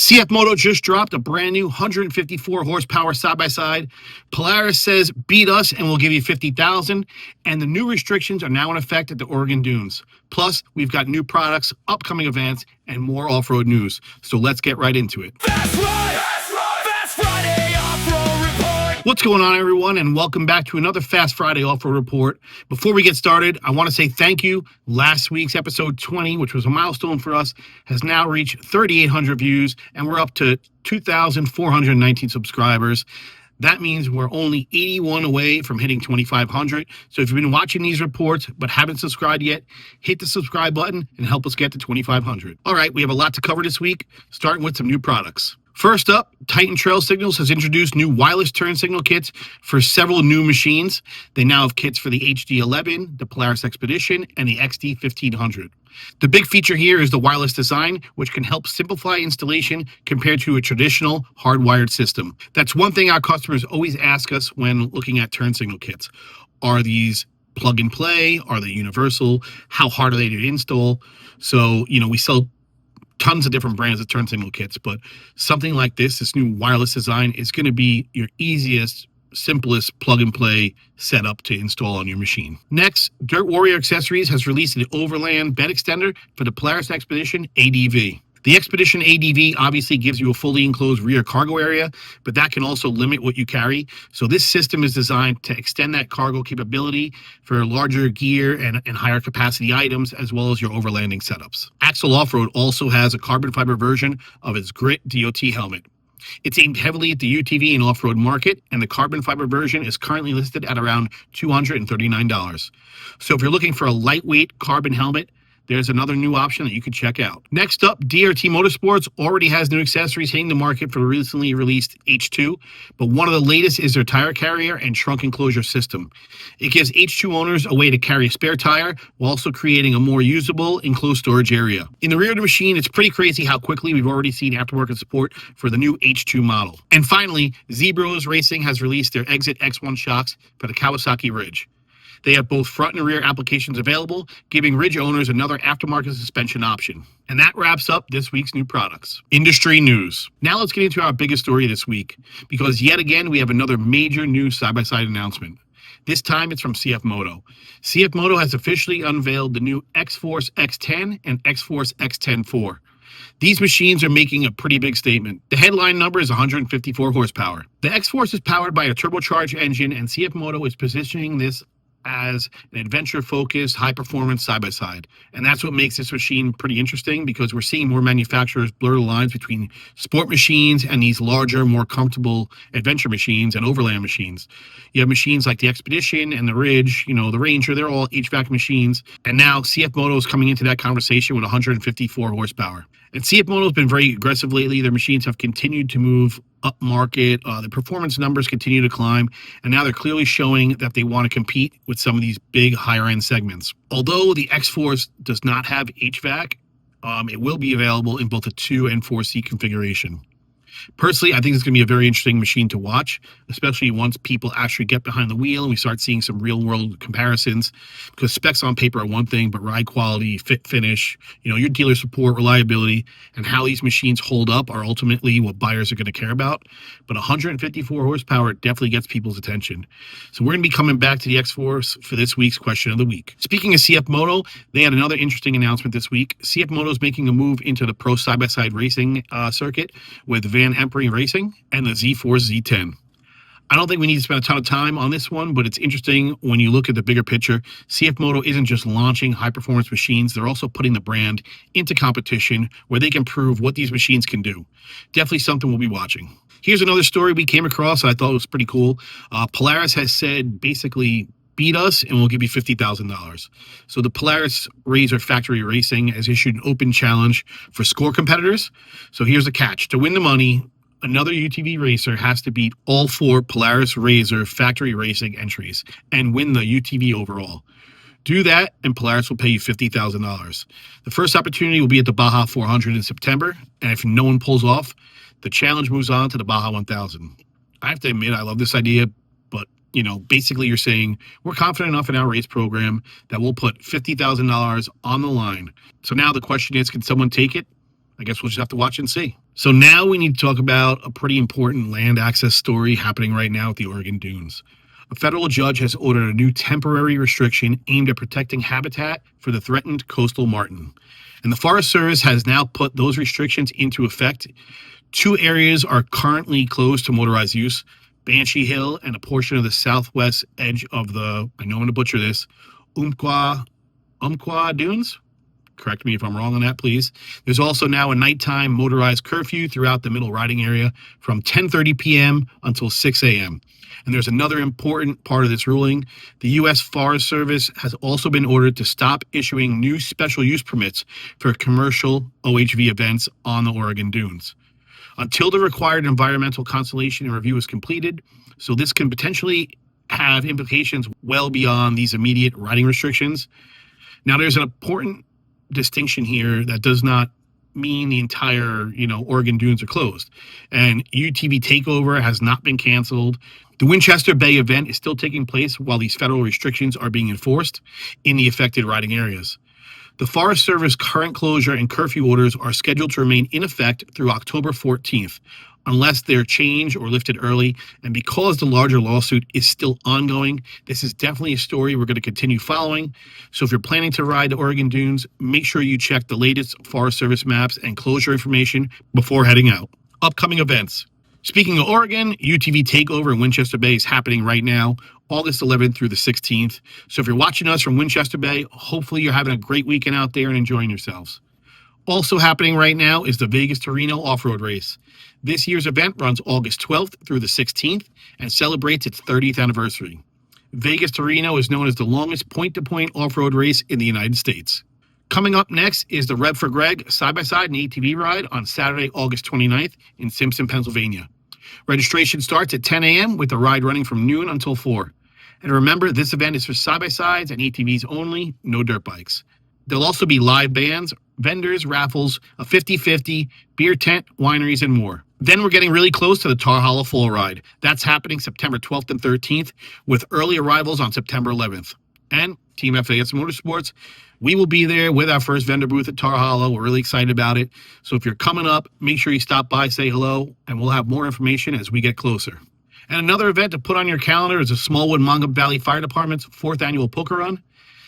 CFMOTO just dropped a brand new 154 horsepower side-by-side. Polaris says, beat us and we'll give you 50,000. And the new restrictions are now in effect at the Oregon Dunes. Plus, we've got new products, upcoming events, and more off-road news. So let's get right into it. Fast Friday Off-Road Report. What's going on, everyone, and welcome back to another Fast Friday Off-Road Report. Before we get started, I want to say thank you. Last week's episode 20, which was a milestone for us, has now reached 3,800 views, and we're up to 2,419 subscribers. That means we're only 81 away from hitting 2,500. So if you've been watching these reports but haven't subscribed yet, hit the subscribe button and help us get to 2,500. All right, we have a lot to cover this week, starting with some new products. First up, Titan Trail Signals has introduced new wireless turn signal kits for several new machines. They now have kits for the HD11, the Polaris Expedition, and the XD1500. The big feature here is the wireless design, which can help simplify installation compared to a traditional hardwired system. That's one thing our customers always ask us when looking at turn signal kits. Are these plug and play? Are they universal? How hard are they to install? So, we sell tons of different brands of turn signal kits, but something like this new wireless design is going to be your easiest, simplest plug and play setup to install on your machine. Next, Dirt Warrior Accessories has released an overland bed extender for the Polaris Expedition ADV. The Expedition ADV obviously gives you a fully enclosed rear cargo area, but that can also limit what you carry. So this system is designed to extend that cargo capability for larger gear and higher capacity items, as well as your overlanding setups. AXEL Off-Road also has a carbon fiber version of its Grit DOT helmet. It's aimed heavily at the UTV and off-road market, and the carbon fiber version is currently listed at around $239. So if you're looking for a lightweight carbon helmet, there's another new option that you can check out. Next up, DRT Motorsports already has new accessories hitting the market for the recently released H2, but one of the latest is their tire carrier and trunk enclosure system. It gives H2 owners a way to carry a spare tire while also creating a more usable enclosed storage area. In the rear of the machine, it's pretty crazy how quickly we've already seen aftermarket support for the new H2 model. And finally, ZBROZ Racing has released their Exit X1 shocks for the Kawasaki Ridge. They have both front and rear applications available, giving Ridge owners another aftermarket suspension option. And that wraps up this week's new products. Industry news. Now let's get into our biggest story this week, because yet again we have another major new side-by-side announcement. This time it's from CFMOTO. CFMOTO has officially unveiled the new XFORCE X10 and XFORCE X10-4. These machines are making a pretty big statement. The headline number is 154 horsepower. The XFORCE is powered by a turbocharged engine, and CFMOTO is positioning this as an adventure-focused, high-performance side-by-side. And that's what makes this machine pretty interesting, because we're seeing more manufacturers blur the lines between sport machines and these larger, more comfortable adventure machines and overland machines. You have machines like the Expedition and the Ridge, the Ranger, they're all HVAC machines. And now CFMOTO is coming into that conversation with 154 horsepower. And CFMOTO has been very aggressive lately. Their machines have continued to move up market. The performance numbers continue to climb, and now they're clearly showing that they want to compete with some of these big higher end segments. Although the XFORCE does not have HVAC, it will be available in both a 2 and 4 seat configuration. Personally, I think it's going to be a very interesting machine to watch, especially once people actually get behind the wheel and we start seeing some real-world comparisons, because specs on paper are one thing, but ride quality, fit finish, your dealer support, reliability, and how these machines hold up are ultimately what buyers are going to care about. But 154 horsepower definitely gets people's attention. So we're going to be coming back to the XFORCE for this week's question of the week. Speaking of CFMOTO, they had another interesting announcement this week. CFMOTO is making a move into the pro side-by-side racing circuit with Van Empering Racing and the ZFORCE Z10. I don't think we need to spend a ton of time on this one, but it's interesting when you look at the bigger picture. CFMOTO isn't just launching high-performance machines, they're also putting the brand into competition where they can prove what these machines can do. Definitely something we'll be watching. Here's another story we came across that I thought was pretty cool. Polaris has said, basically, beat us and we'll give you $50,000. So the Polaris RZR Factory Racing has issued an open challenge for score competitors. So here's the catch. To win the money, another UTV racer has to beat all 4 Polaris RZR Factory Racing entries and win the UTV overall. Do that, and Polaris will pay you $50,000. The first opportunity will be at the Baja 400 in September, and if no one pulls off, the challenge moves on to the Baja 1000. I have to admit, I love this idea, but basically you're saying we're confident enough in our race program that we'll put $50,000 on the line. So now the question is, can someone take it? I guess we'll just have to watch and see. So now we need to talk about a pretty important land access story happening right now at the Oregon Dunes. A federal judge has ordered a new temporary restriction aimed at protecting habitat for the threatened coastal marten. And the Forest Service has now put those restrictions into effect. 2 areas are currently closed to motorized use: Banshee Hill and a portion of the southwest edge of the, I know I'm going to butcher this, Umpqua Dunes. Correct me if I'm wrong on that, please. There's also now a nighttime motorized curfew throughout the middle riding area from 10:30 p.m. until 6 a.m. And there's another important part of this ruling. The U.S. Forest Service has also been ordered to stop issuing new special use permits for commercial OHV events on the Oregon Dunes until the required environmental consultation and review is completed. So this can potentially have implications well beyond these immediate riding restrictions. Now, there's an important distinction here that does not mean the entire, Oregon Dunes are closed. And UTV Takeover has not been canceled. The Winchester Bay event is still taking place while these federal restrictions are being enforced in the affected riding areas. The Forest Service current closure and curfew orders are scheduled to remain in effect through October 14th, unless they're changed or lifted early. And because the larger lawsuit is still ongoing, this is definitely a story we're going to continue following. So if you're planning to ride the Oregon Dunes, make sure you check the latest Forest Service maps and closure information before heading out. Upcoming events. Speaking of Oregon, UTV Takeover in Winchester Bay is happening right now, August 11th through the 16th. So if you're watching us from Winchester Bay, hopefully you're having a great weekend out there and enjoying yourselves. Also happening right now is the Vegas to Reno off-road race. This year's event runs August 12th through the 16th and celebrates its 30th anniversary. Vegas to Reno is known as the longest point-to-point off-road race in the United States. Coming up next is the Rev for Greg side-by-side and ATV ride on Saturday, August 29th in Simpson, Pennsylvania. Registration starts at 10 a.m. with the ride running from noon until 4. And remember, this event is for side-by-sides and ATVs only, no dirt bikes. There'll also be live bands, vendors, raffles, a 50-50, beer tent, wineries, and more. Then we're getting really close to the Tar Hollow Fall Ride. That's happening September 12th and 13th, with early arrivals on September 11th. And Team FAS Motorsports, we will be there with our first vendor booth at Tar Hollow. We're really excited about it. So if you're coming up, make sure you stop by, say hello, and we'll have more information as we get closer. And another event to put on your calendar is the Smallwood Mongup Valley Fire Department's 4th annual poker run.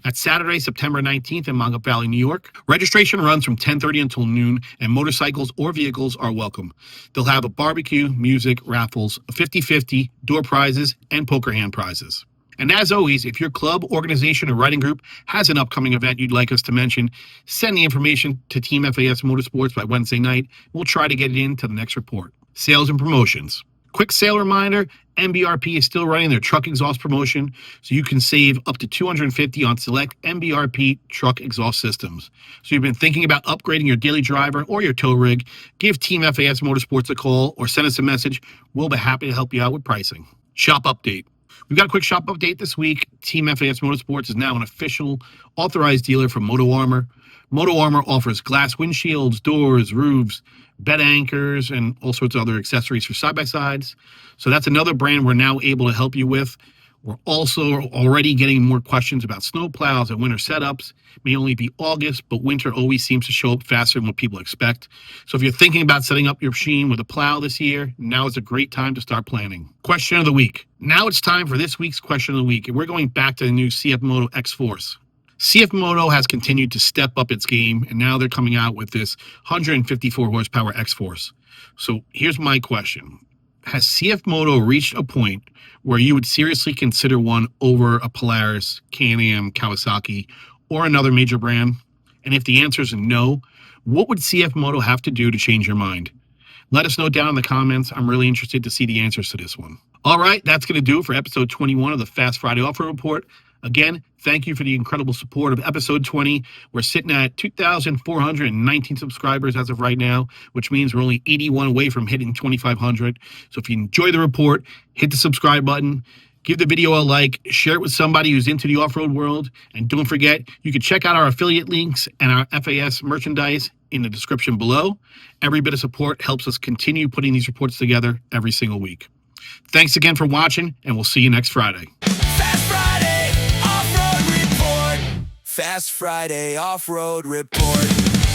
That's Saturday, September 19th in Mongup Valley, New York. Registration runs from 10:30 until noon, and motorcycles or vehicles are welcome. They'll have a barbecue, music, raffles, a 50-50, door prizes, and poker hand prizes. And as always, if your club, organization, or riding group has an upcoming event you'd like us to mention, send the information to Team FAS Motorsports by Wednesday night. We'll try to get it into the next report. Sales and promotions. Quick sale reminder, MBRP is still running their truck exhaust promotion, so you can save up to $250 on select MBRP truck exhaust systems. So you've been thinking about upgrading your daily driver or your tow rig, give Team FAS Motorsports a call or send us a message. We'll be happy to help you out with pricing. Shop update. We've got a quick shop update this week. Team FAS Motorsports is now an official authorized dealer for Moto Armor. Moto Armor offers glass windshields, doors, roofs, bed anchors, and all sorts of other accessories for side-by-sides. So that's another brand we're now able to help you with. We're also already getting more questions about snow plows and winter setups. It may only be August, but winter always seems to show up faster than what people expect. So if you're thinking about setting up your machine with a plow this year, now is a great time to start planning. Question of the week. Now it's time for this week's question of the week, and we're going back to the new CFMOTO XFORCE. CFMOTO has continued to step up its game, and now they're coming out with this 154 horsepower XFORCE. So here's my question. Has CFMOTO reached a point where you would seriously consider one over a Polaris, Can-Am, Kawasaki, or another major brand? And if the answer is no, what would CFMOTO have to do to change your mind? Let us know down in the comments. I'm really interested to see the answers to this one. All right, that's going to do it for episode 21 of the Fast Friday Off-Road Report. Again, thank you for the incredible support of episode 20. We're sitting at 2,419 subscribers as of right now, which means we're only 81 away from hitting 2,500. So if you enjoy the report, hit the subscribe button, give the video a like, share it with somebody who's into the off-road world, and don't forget, you can check out our affiliate links and our FAS merchandise in the description below. Every bit of support helps us continue putting these reports together every single week. Thanks again for watching, and we'll see you next Friday. Fast Friday Off-Road Report.